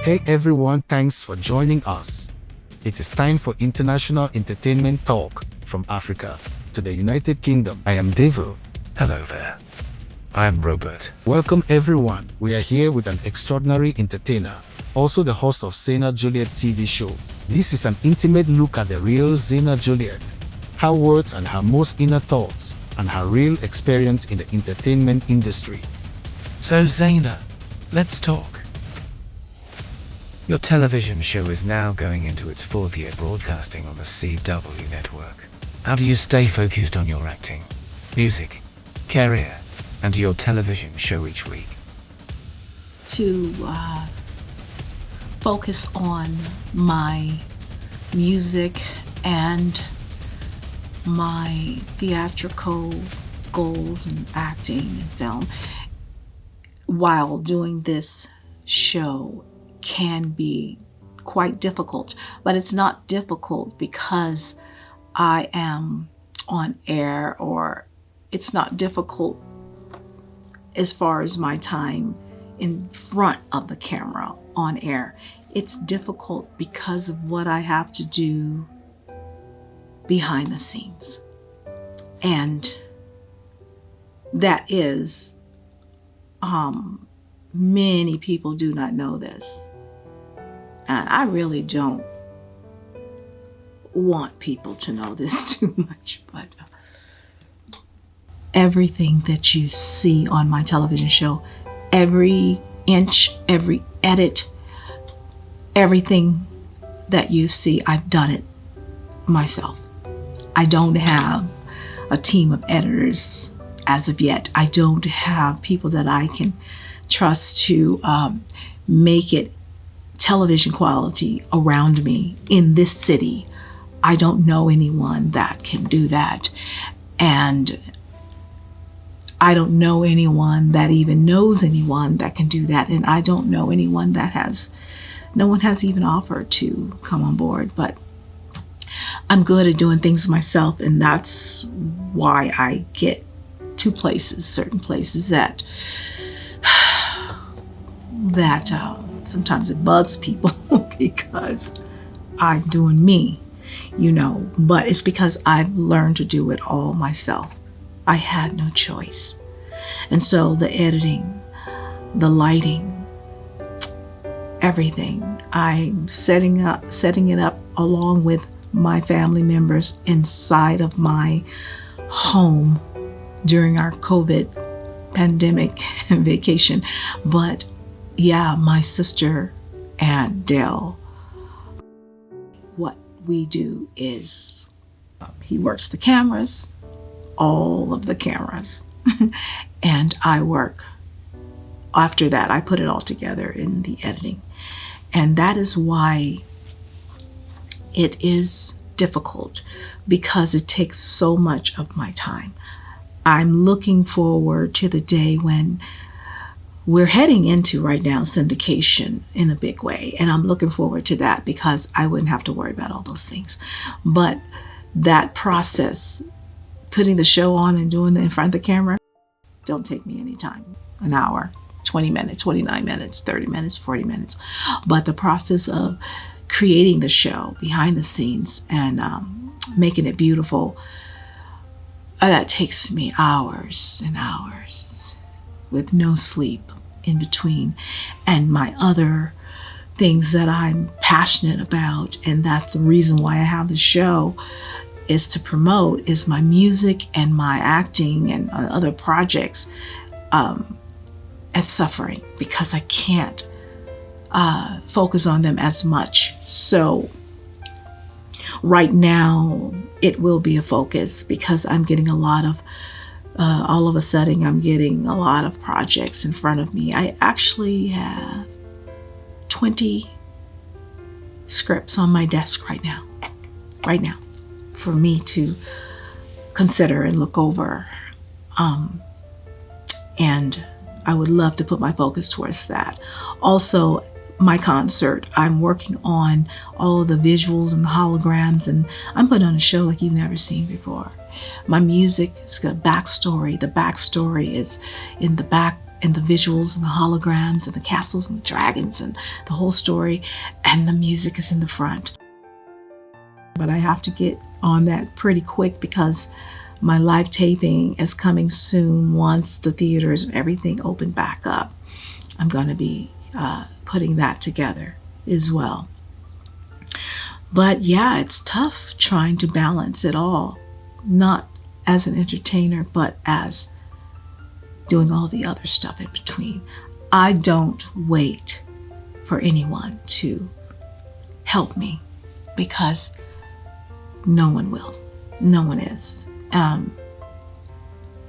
Hey everyone, thanks for joining us. It is time for international entertainment talk from Africa to the United Kingdom. I am Devo. Hello there. I am Robert. Welcome everyone. We are here with an extraordinary entertainer, also the host of Zaina Juliette TV show. This is an intimate look at the real Zaina Juliette, her words and her most inner thoughts, and her real experience in the entertainment industry. So Zaina, let's talk. Your television show is now going into its 4th year broadcasting on the CW network. How do you stay focused on your acting, music, career, and your television show each week? To focus on my music and my theatrical goals and acting and film while doing this show can be quite difficult, but it's not difficult because I am on air, or it's not difficult as far as my time in front of the camera on air. It's difficult because of what I have to do behind the scenes. And that is, many people do not know this. And I really don't want people to know this too much, but everything that you see on my television show, every inch, every edit, everything that you see, I've done it myself. I don't have a team of editors as of yet. I don't have people that I can trust to make it television quality around me in this city. I don't know anyone that can do that. And I don't know anyone that even knows anyone that can do that. And I don't know anyone no one has even offered to come on board. But I'm good at doing things myself, and that's why I get to certain places that sometimes it bugs people because I'm doing me, but it's because I've learned to do it all myself. I had no choice. And so the editing, the lighting, everything, I'm setting it up along with my family members inside of my home during our COVID pandemic vacation. But yeah, my sister and Dale, what we do is he works the cameras, all of the cameras, and I work. After that, I put it all together in the editing. And that is why it is difficult, because it takes so much of my time. I'm looking forward to the day when we're heading into right now syndication in a big way. And I'm looking forward to that because I wouldn't have to worry about all those things. But that process, putting the show on and doing it in front of the camera, don't take me any time. An hour, 20 minutes, 29 minutes, 30 minutes, 40 minutes. But the process of creating the show behind the scenes and making it beautiful, that takes me hours and hours with no sleep in between. And my other things that I'm passionate about, and that's the reason why I have the show, is to promote, is my music and my acting and other projects at suffering because I can't focus on them as much. So right now it will be a focus because I'm getting a lot of all of a sudden I'm getting a lot of projects in front of me. I actually have 20 scripts on my desk right now for me to consider and look over. And I would love to put my focus towards that. Also, my concert, I'm working on all of the visuals and the holograms, and I'm putting on a show like you've never seen before. My music has got a backstory. The backstory is in the back and the visuals and the holograms and the castles and the dragons and the whole story, and the music is in the front. But I have to get on that pretty quick because my live taping is coming soon. Once the theaters and everything open back up, I'm going to be putting that together as well. But yeah, it's tough trying to balance it all, not as an entertainer, but as doing all the other stuff in between. I don't wait for anyone to help me because no one will. No one is.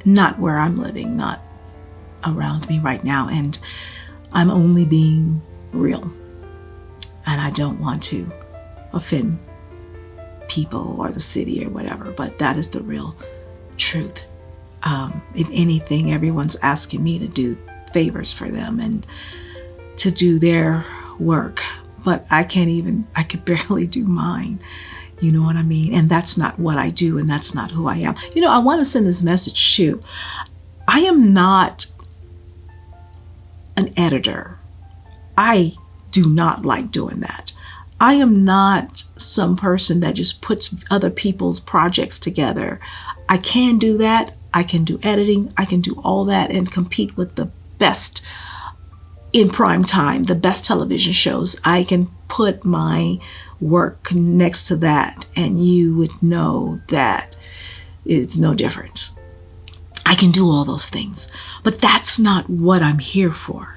Not where I'm living, not around me right now. And I'm only being real. And I don't want to offend people or the city or whatever, but that is the real truth. If anything, everyone's asking me to do favors for them and to do their work, but I could barely do mine. You know what I mean? And that's not what I do, and that's not who I am. I want to send this message too. I am not an editor. I do not like doing that. I am not some person that just puts other people's projects together. I can do that. I can do editing. I can do all that and compete with the best in prime time, the best television shows. I can put my work next to that and you would know that it's no different. I can do all those things, but that's not what I'm here for.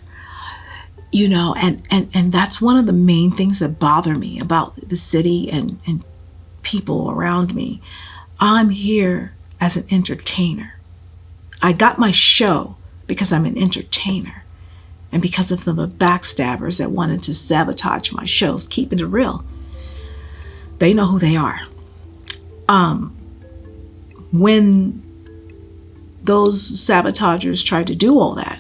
And that's one of the main things that bother me about the city and people around me. I'm here as an entertainer. I got my show because I'm an entertainer and because of the backstabbers that wanted to sabotage my shows, keeping it real. They know who they are. When those sabotagers tried to do all that,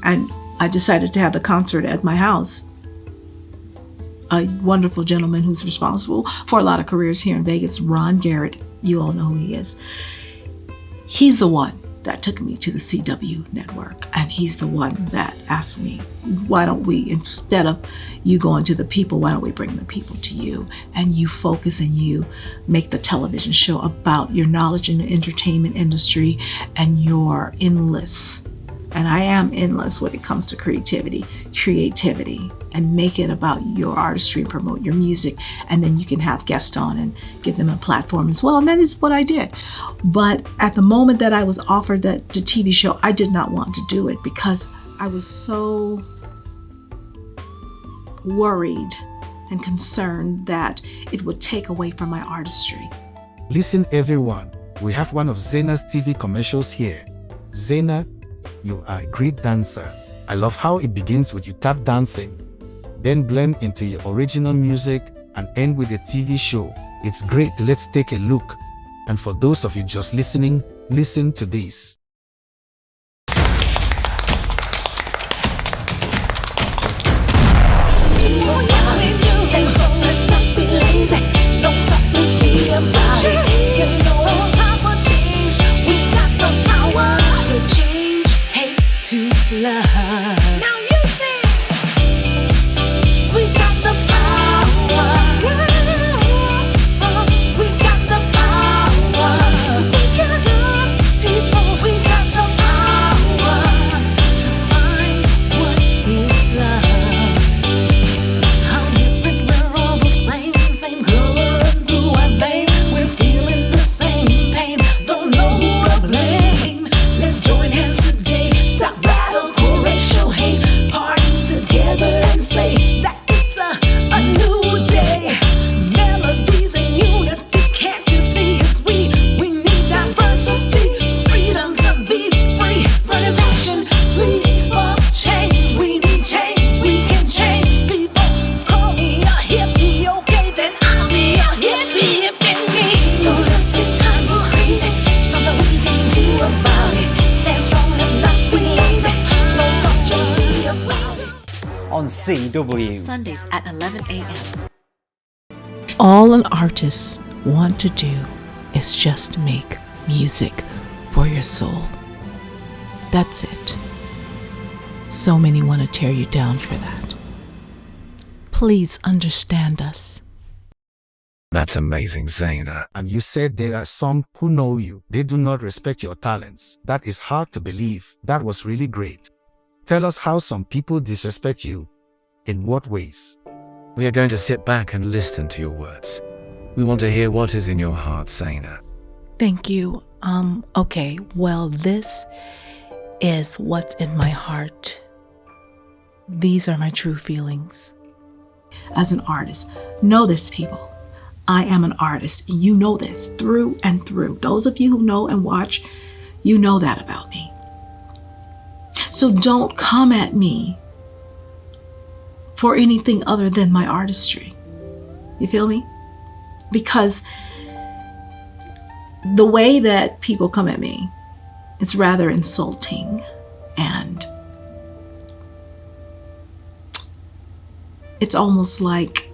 and I decided to have the concert at my house, a wonderful gentleman who's responsible for a lot of careers here in Vegas, Ron Garrett, you all know who he is. He's the one that took me to the CW network, and he's the one that asked me, why don't we, instead of you going to the people, why don't we bring the people to you, and you focus and you make the television show about your knowledge in the entertainment industry and your endless, and I am endless when it comes to creativity, and make it about your artistry, promote your music, and then you can have guests on and give them a platform as well. And that is what I did. But at the moment that I was offered the TV show, I did not want to do it because I was so worried and concerned that it would take away from my artistry. Listen everyone, we have one of Zaina's TV commercials here. Zaina, you are a great dancer. I love how it begins with you tap dancing, then blend into your original music and end with a TV show. It's great. Let's take a look. And for those of you just listening, listen to this. Now you sing. We got the power. We got the power. Together, people, we got the power to find what is love. How different, we're all the same color and through our veins. We're feeling the same pain. Don't know who to blame. Let's join hands today. Stop racial hate, party together and say that it's a new day. Melodies and unity, can't you see it's we need diversity, freedom to be free, running action, plead for change. We need change, we can change people. Call me a hippie, okay, then I'll be a hippie if it means. Don't let this time go crazy, something we can do about it. Stand strong, let's not be lazy. On CW. Sundays at 11 a.m. All an artist want to do is just make music for your soul. That's it. so many want to tear you down for that. Please understand us. That's amazing, Zaina. And you said there are some who know you. They do not respect your talents. That is hard to believe. That was really great. Tell us how some people disrespect you. In what ways? We are going to sit back and listen to your words. We want to hear what is in your heart, Zaina. Thank you. Okay, well, this is what's in my heart. These are my true feelings. As an artist, know this, people. I am an artist. You know this through and through. Those of you who know and watch, you know that about me. So don't come at me for anything other than my artistry. You feel me? Because the way that people come at me, it's rather insulting, and it's almost like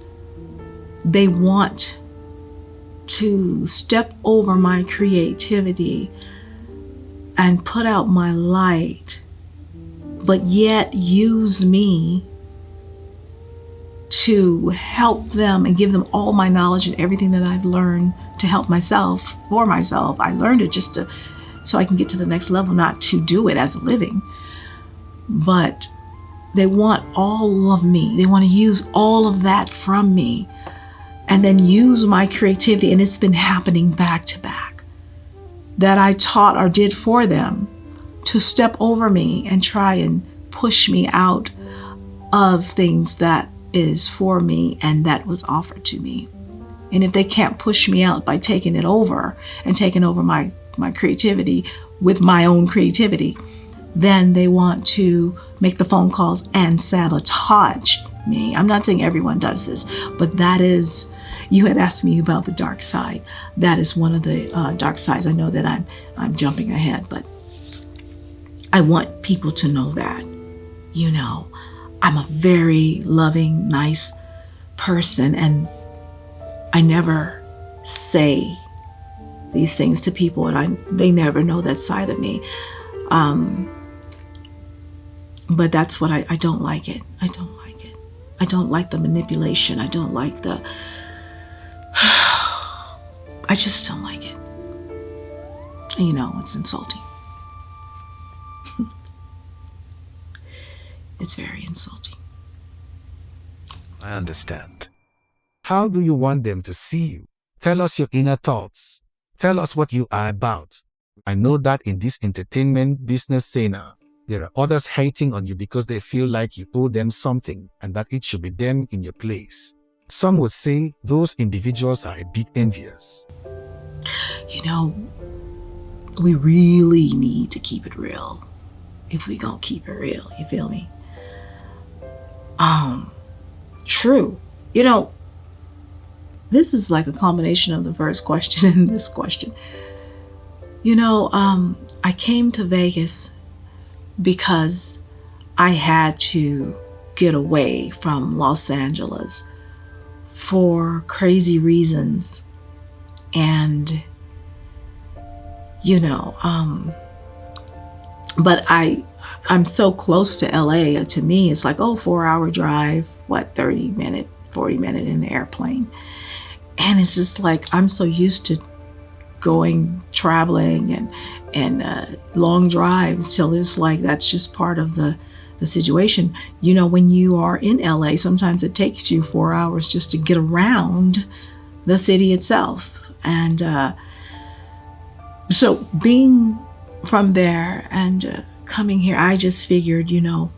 they want to step over my creativity and put out my light, but yet use me to help them and give them all my knowledge and everything that I've learned to help myself, for myself. I learned it just so I can get to the next level, not to do it as a living. But they want all of me. They want to use all of that from me and then use my creativity. And it's been happening back to back, that I taught or did for them, to step over me and try and push me out of things that is for me and that was offered to me. And if they can't push me out by taking it over and taking over my creativity with my own creativity, then they want to make the phone calls and sabotage me. I'm not saying everyone does this, but that is, you had asked me about the dark side. That is one of the dark sides. I know that I'm jumping ahead, but I want people to know that, you know, I'm a very loving, nice person, and I never say these things to people, and they never know that side of me. But that's what I don't like it. I don't like it. I don't like the manipulation. I don't like the, I just don't like it. And you know, it's insulting. It's very insulting. I understand. How do you want them to see you? Tell us your inner thoughts. Tell us what you are about. I know that in this entertainment business, Zaina, there are others hating on you because they feel like you owe them something and that it should be them in your place. Some would say those individuals are a bit envious. You know, we really need to keep it real. If we gonna keep it real, you feel me? True. You know, this is like a combination of the first question and this question. You know, I came to Vegas because I had to get away from Los Angeles for crazy reasons. And, you know, but I'm so close to LA. To me, it's like, 4-hour drive, 40 minute in the airplane. And it's just like, I'm so used to traveling and long drives till it's like, that's just part of the situation. You know, when you are in LA, sometimes it takes you 4 hours just to get around the city itself. And so being from there and coming here, I just figured, you know,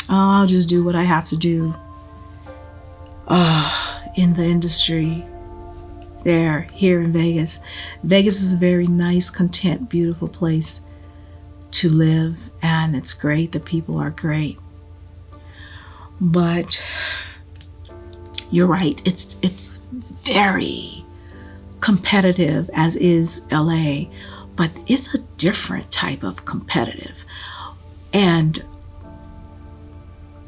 I'll just do what I have to do in the industry here in Vegas. Vegas is a very nice, content, beautiful place to live, and it's great. The people are great. But you're right, it's very competitive, as is LA, but it's a different type of competitive. And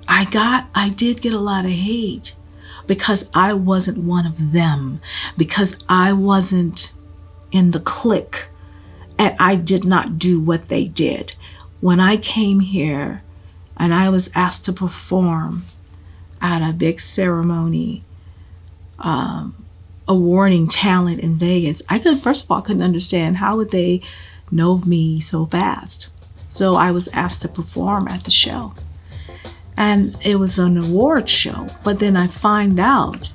I did get a lot of hate because I wasn't one of them, because I wasn't in the clique, and I did not do what they did. When I came here and I was asked to perform at a big ceremony awarding talent in Vegas. First of all, I couldn't understand how would they know of me so fast. So I was asked to perform at the show. And it was an award show, but then I find out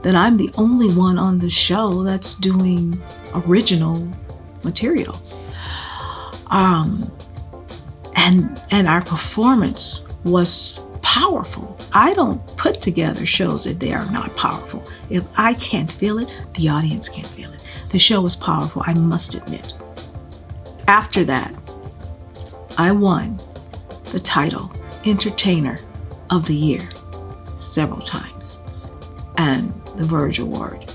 that I'm the only one on the show that's doing original material. And our performance was powerful. I don't put together shows that they are not powerful. If I can't feel it, the audience can't feel it. The show was powerful, I must admit. After that, I won the title Entertainer of the Year several times, and the Verge Award,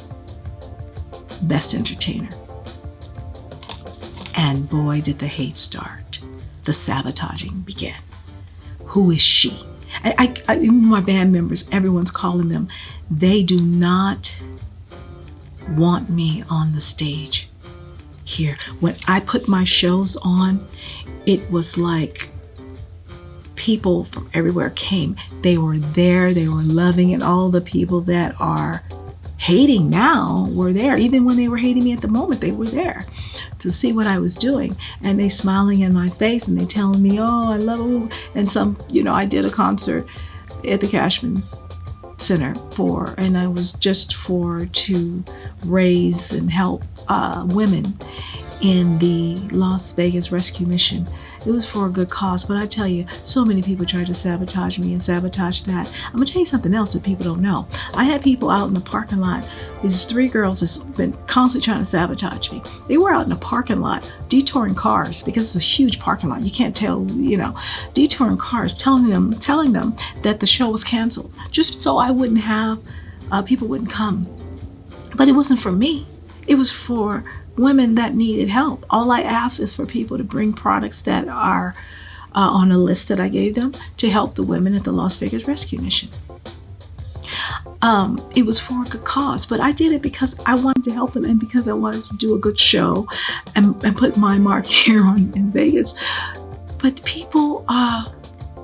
Best Entertainer. And boy, did the hate start. The sabotaging began. Who is she? Even my band members, everyone's calling them. They do not want me on the stage here. When I put my shows on, it was like people from everywhere came. They were there, they were loving it. All the people that are hating now were there. Even when they were hating me at the moment, they were there to see what I was doing. And they smiling in my face and they telling me, oh, I love it. And some, I did a concert at the Cashman Center and I was just to raise and help women in the Las Vegas Rescue Mission. It was for a good cause, but I tell you, so many people tried to sabotage me and sabotage that. I'm gonna tell you something else that people don't know. I had people out in the parking lot. These 3 girls that's been constantly trying to sabotage me. They were out in the parking lot, detouring cars, because it's a huge parking lot. You can't tell, detouring cars, telling them that the show was canceled, just so I wouldn't have, people wouldn't come. But it wasn't for me. It was for women that needed help. All I asked is for people to bring products that are on a list that I gave them to help the women at the Las Vegas Rescue Mission. It was for a good cause, but I did it because I wanted to help them and because I wanted to do a good show and put my mark here in Vegas. But people,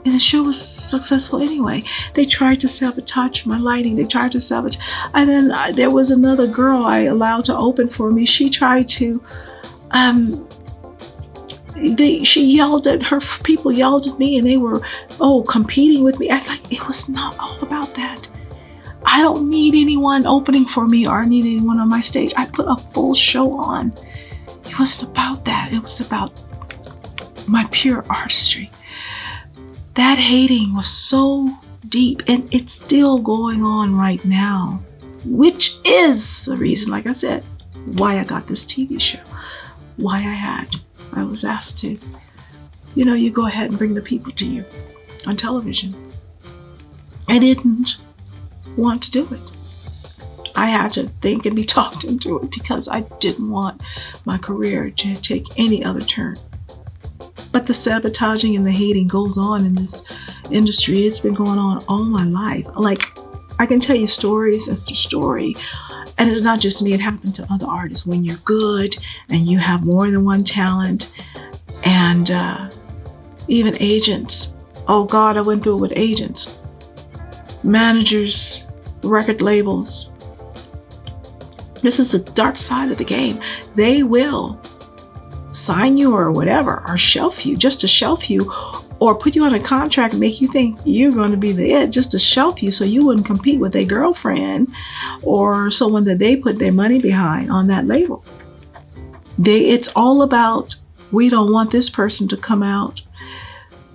and the show was successful anyway. They tried to sabotage my lighting. They tried to sabotage. And then there was another girl I allowed to open for me. She tried to, she yelled at her, people yelled at me and they were, competing with me. It was not all about that. I don't need anyone opening for me or I need anyone on my stage. I put a full show on. It wasn't about that. It was about my pure artistry. That hating was so deep and it's still going on right now, which is the reason, like I said, why I got this TV show, why I was asked to, you go ahead and bring the people to you on television. I didn't want to do it. I had to think and be talked into it because I didn't want my career to take any other turn. But the sabotaging and the hating goes on in this industry. It's been going on all my life. Like, I can tell you stories after story. And it's not just me, it happened to other artists. When you're good and you have more than one talent and even agents. Oh God, I went through it with agents. Managers, record labels. This is the dark side of the game. They will sign you or whatever, or shelf you, just to shelf you, or put you on a contract and make you think you're going to be the it, just to shelf you so you wouldn't compete with a girlfriend or someone that they put their money behind on that label. It's all about, we don't want this person to come out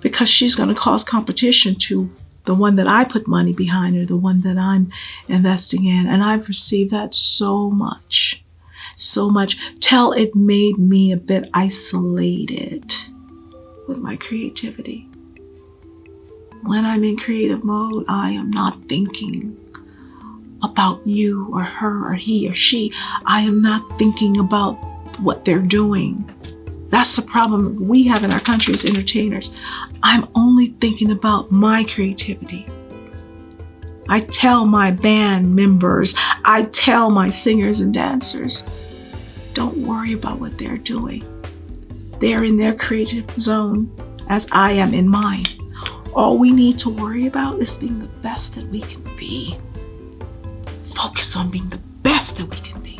because she's going to cause competition to the one that I put money behind or the one that I'm investing in. And I've received that so much till it made me a bit isolated with my creativity. When I'm in creative mode, I am not thinking about you or her or he or she. I am not thinking about what they're doing. That's the problem we have in our country as entertainers. I'm only thinking about my creativity. I tell my band members, I tell my singers and dancers, don't worry about what they're doing. They're in their creative zone as I am in mine. All we need to worry about is being the best that we can be. Focus on being the best that we can be.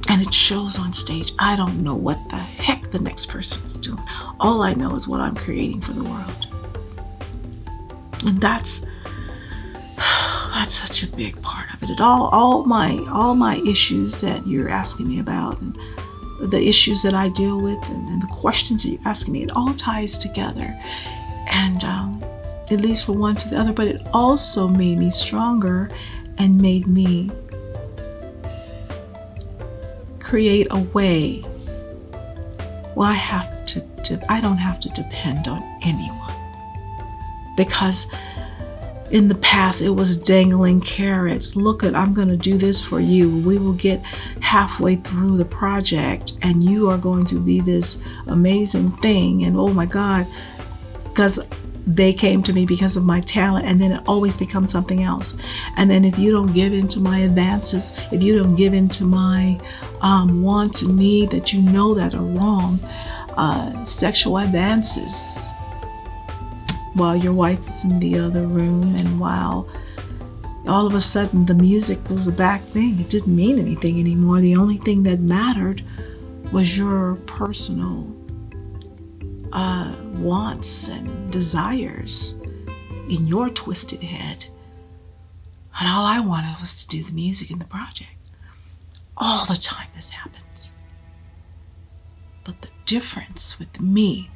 And it shows on stage. I don't know what the heck the next person is doing. All I know is what I'm creating for the world. And that's such a big part of it. All my issues that you're asking me about, and the issues that I deal with, and the questions that you're asking me, it all ties together. And it leads from one to the other, but it also made me stronger and made me create a way where I don't have to depend on anyone. Because in the past, it was dangling carrots. Look, I'm going to do this for you. We will get halfway through the project and you are going to be this amazing thing. And oh my God, because they came to me because of my talent, and then it always becomes something else. And then if you don't give into my advances, if you don't give into my want and need that you know that are wrong, sexual advances, while your wife is in the other room, and while all of a sudden the music was a back thing. It didn't mean anything anymore. The only thing that mattered was your personal wants and desires in your twisted head. And all I wanted was to do the music in the project. All the time this happens. But the difference with me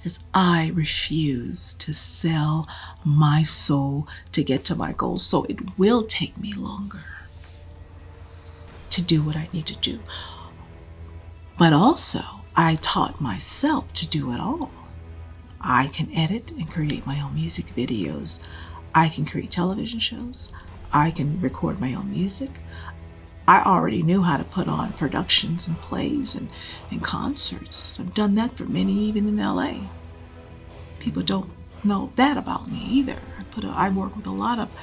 is I refuse to sell my soul to get to my goals. So it will take me longer to do what I need to do. But also, I taught myself to do it all. I can edit and create my own music videos. I can create television shows. I can record my own music. I already knew how to put on productions and plays and concerts. I've done that for many, even in LA. People don't know that about me either. I work with a lot of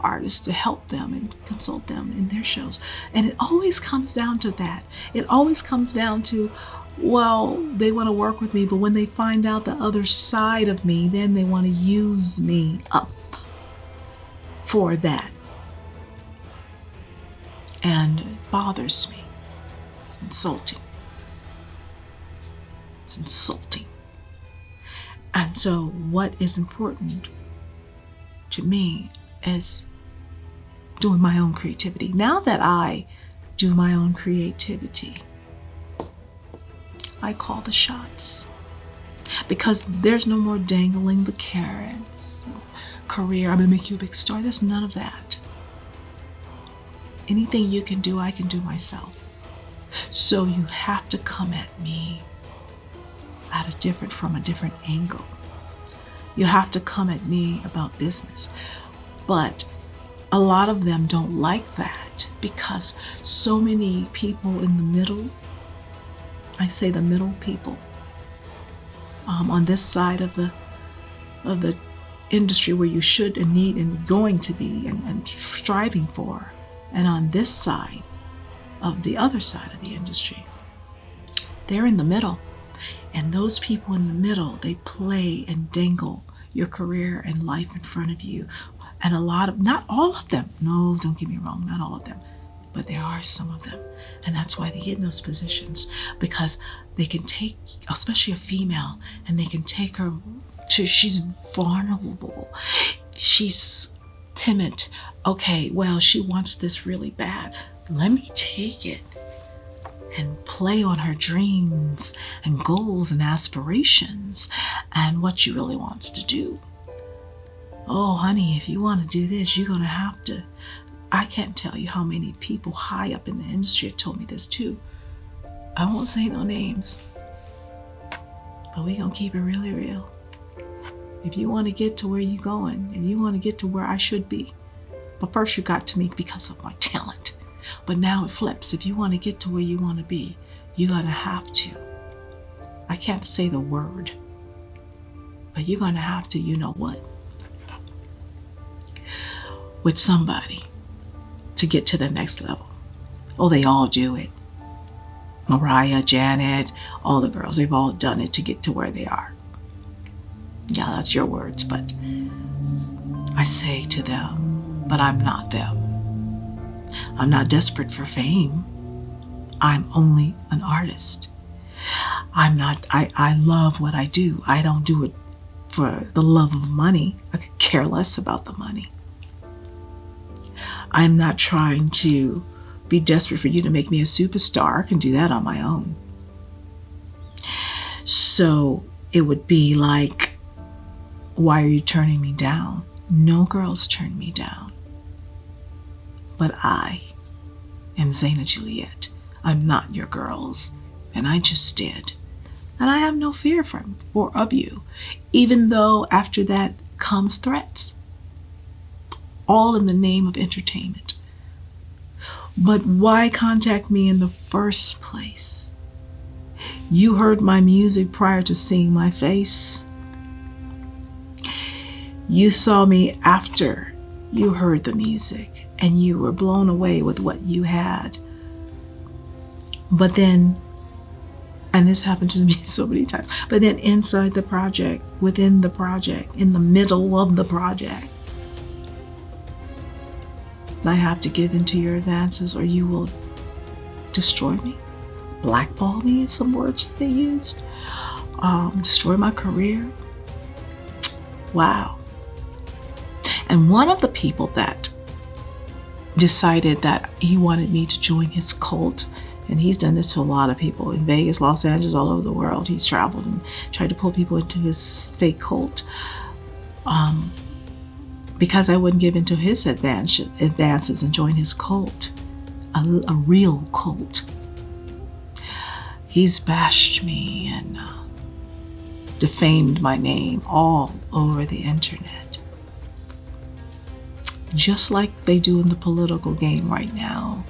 artists to help them and consult them in their shows. And it always comes down to that. It always comes down to, well, they want to work with me, but when they find out the other side of me, then they want to use me up for that. And it bothers me. It's insulting. It's insulting. And so what is important to me is doing my own creativity. Now that I do my own creativity, I call the shots. Because there's no more dangling the carrots. Career, I'm gonna make you a big star. There's none of that. Anything you can do, I can do myself. So you have to come at me from a different angle. You have to come at me about business. But a lot of them don't like that because so many people in the middle, I say the middle people, on this side of the industry where you should and need and going to be and striving for, and on this side of the other side of the industry, they're in the middle. And those people in the middle, they play and dangle your career and life in front of you. And not all of them, no, don't get me wrong, not all of them, but there are some of them. And that's why they get in those positions, because they can take, especially a female, and they can take her to, she's vulnerable, she's timid. Okay, well, she wants this really bad. Let me take it and play on her dreams and goals and aspirations and what she really wants to do. Oh, honey, if you want to do this, you're going to have to. I can't tell you how many people high up in the industry have told me this too. I won't say no names, but we're going to keep it really real. If you want to get to where you're going, if you want to get to where I should be, but first you got to me because of my talent. But now it flips. If you want to get to where you want to be, you're going to have to. I can't say the word, but you're going to have to, you know what? With somebody to get to the next level. Oh, they all do it. Mariah, Janet, all the girls, they've all done it to get to where they are. Yeah, that's your words, but I say to them, but I'm not them. I'm not desperate for fame. I'm only an artist. I love what I do. I don't do it for the love of money. I could care less about the money. I'm not trying to be desperate for you to make me a superstar. I can do that on my own. So it would be like, why are you turning me down? No girls turn me down. But I am Zaina Juliette. I'm not your girls. And I just did. And I have no fear from or of you, even though after that comes threats. All in the name of entertainment. But why contact me in the first place? You heard my music prior to seeing my face. You saw me after you heard the music, and you were blown away with what you had. But then, and this happened to me so many times, but then inside the project, within the project, in the middle of the project, I have to give into your advances or you will destroy me, blackball me, is some words that they used, destroy my career. Wow. And one of the people that decided that he wanted me to join his cult, and he's done this to a lot of people in Vegas, Los Angeles, all over the world. He's traveled and tried to pull people into his fake cult. Because I wouldn't give into his advances and join his cult, a real cult. He's bashed me and defamed my name all over the internet. Just like they do in the political game right now.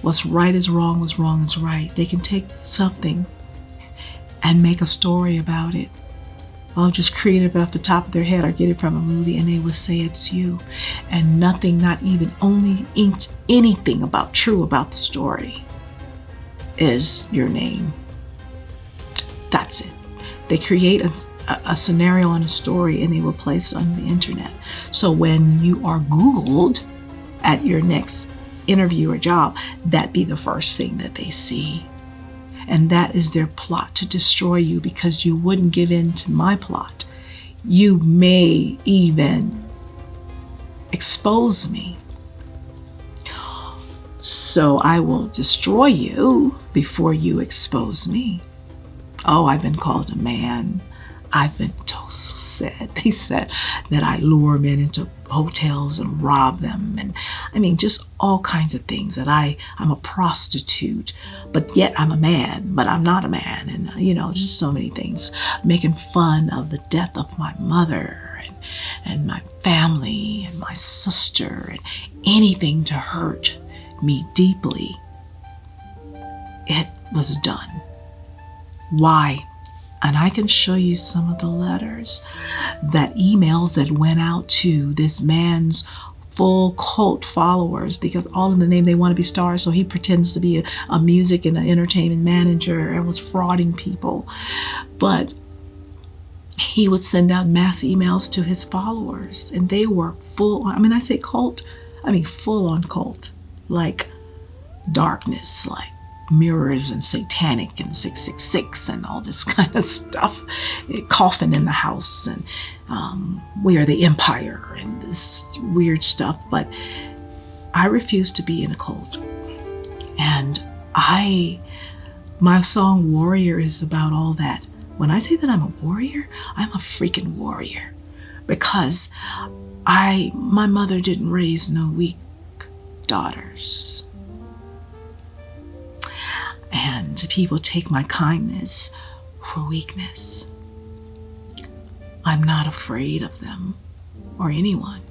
What's right is wrong, what's wrong is right. They can take something and make a story about it. I'll just create it off the top of their head or get it from a movie and they will say it's you. And nothing, not even only anything true about the story is your name. That's it. They create a scenario and a story and they will place it on the internet. So when you are Googled at your next interview or job, that be the first thing that they see. And that is their plot to destroy you because you wouldn't give in to my plot. You may even expose me. So I will destroy you before you expose me. Oh, I've been called a man. I've been they said that I lure men into hotels and rob them. And I mean, just all kinds of things that I'm a prostitute, but yet I'm a man, but I'm not a man. And, just so many things, making fun of the death of my mother and my family and my sister and anything to hurt me deeply. It was done. Why? And I can show you some of the letters, emails that went out to this man's full cult followers, because all in the name they want to be stars. So he pretends to be a music and an entertainment manager and was frauding people. But he would send out mass emails to his followers and they were full on, I say cult, full on cult, like darkness, like mirrors and satanic and 666 and all this kind of stuff, coffin in the house and we are the empire and this weird stuff. But I refuse to be in a cult. And my song Warrior is about all that. When I say that I'm a warrior, I'm a freaking warrior, because my mother didn't raise no weak daughters. And people take my kindness for weakness. I'm not afraid of them or anyone.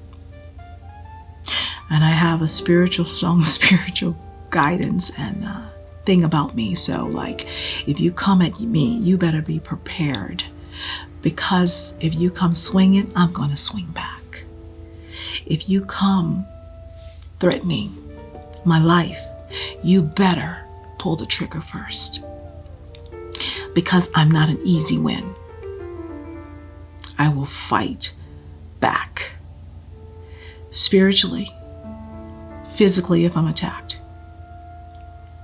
And I have a spiritual guidance and thing about me. So like, if you come at me, you better be prepared, because if you come swinging, I'm going to swing back. If you come threatening my life, you better pull the trigger first. Because I'm not an easy win. I will fight back. Spiritually, physically if I'm attacked.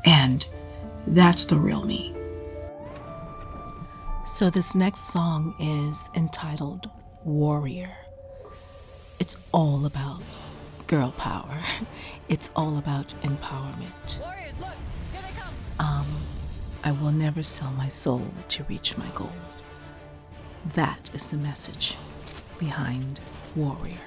And that's the real me. So this next song is entitled Warrior. It's all about girl power. It's all about empowerment. Warriors, look, here they come. I will never sell my soul to reach my goals. That is the message behind Warrior.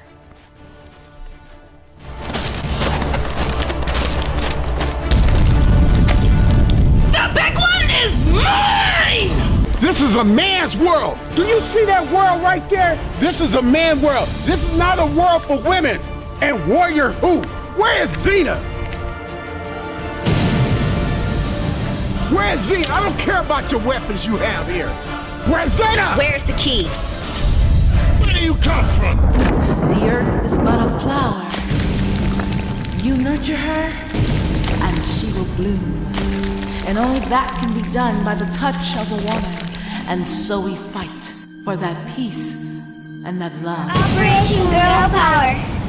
The big one is mine! This is a man's world. Do you see that world right there? This is a man world. This is not a world for women. And Warrior who? Where is Zaina? Where is Zaina? I don't care about your weapons you have here. Where's Zaina? Where's the key? Where do you come from? The earth is but a flower. You nurture her, and she will bloom. And only that can be done by the touch of a woman. And so we fight for that peace and that love. Operation Girl Power.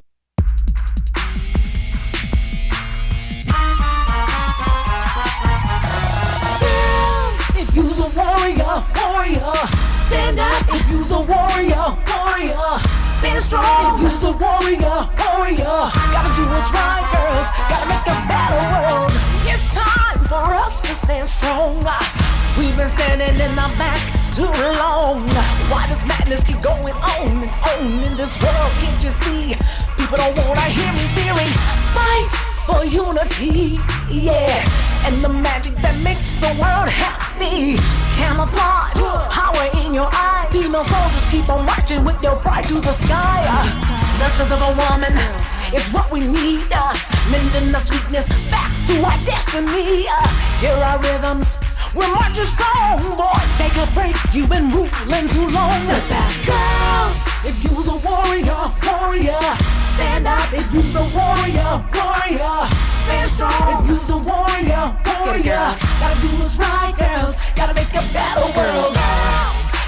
If you's a warrior, warrior, stand up. If you's a warrior, warrior, stand strong. If you's a warrior, warrior, gotta do what's right, girls. Gotta make a better world. It's time for us to stand strong. We've been standing in the back too long. Why does madness keep going on and on in this world? Can't you see? People don't wanna hear me fearing. Fight for unity, yeah. And the magic that makes the world happy. Camouflage, power in your eyes. Female soldiers keep on marching with your pride to the sky. The strength of a woman is what we need. Mending the sweetness back to our destiny. Here are rhythms. We're marching strong, boy. Take a break. You've been ruling too long. Step back, girls. If you's a warrior, warrior, stand up. If you's a warrior, warrior, stand strong. If you's a warrior, warrior, gotta do what's right, girls. Gotta make a better world.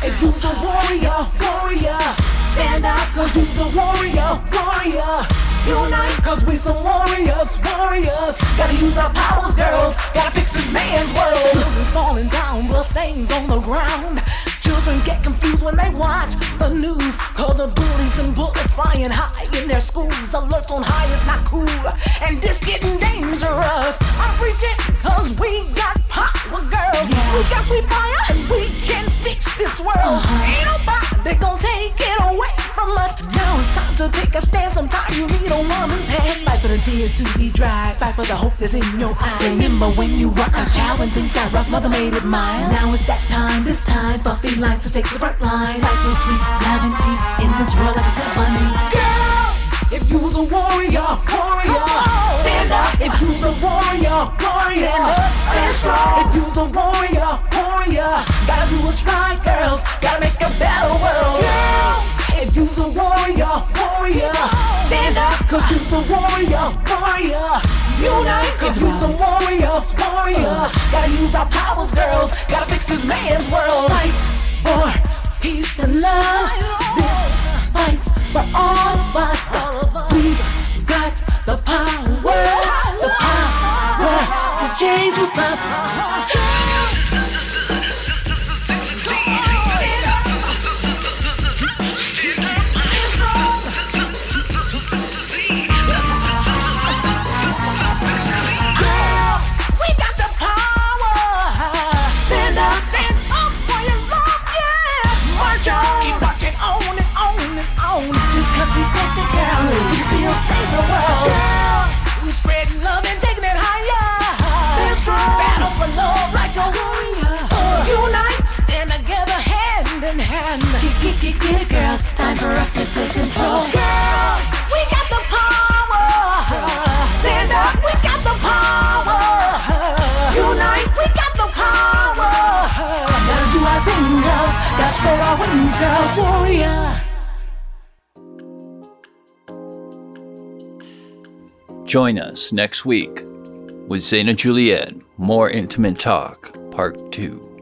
If you's a warrior, warrior, stand up. 'Cause you's a warrior, warrior. Unite, 'cause we some warriors, warriors. Gotta use our powers, girls. Gotta fix this man's world. Buildings falling down, blood stains on the ground. Children get confused when they watch the news, 'cause of bullies and bullets flying high in their schools. Alerts on high is not cool, and this getting dangerous. I'm preaching 'cause we got power, girls. We got sweet fire, and we can fix this world. Ain't nobody gonna take it away from us. Now it's time to take a stand. Sometimes you need a woman's hand. Fight for the tears to be dry. Fight for the hope that's in your eyes. Remember when you were a child when things got rough, mother made it mild. Now it's that time, this time for feline to take the front line. Fight for sweet love and peace in this world like a symphony. Girls, if you's a warrior, warrior, stand up. If you's a warrior, warrior, stand strong. If you's a warrior, warrior, gotta do what's right, girls. Gotta make a better world. Girls, if you's a warrior, warrior, stand up. 'Cause you's a warrior, warrior. Unite, 'cause we some warriors, warriors. Gotta use our powers, girls. Gotta fix this man's world. Fight for peace and love. This fight's for all of us. We've got the power to change what's up. Just 'cause we sexy girls, we still save the world. Girl, we spreading love and taking it higher. Stand strong, battle for love like a warrior. Unite, stand together hand in hand. Get it, girls, time for us to take control. Girl, we got the power. Stand up, we got the power. Unite, we got the power. Gotta do our thing, girls. Gotta spread our wings, girls. Warrior. Join us next week with Zaina Juliette. More Intimate Talk, Part 2.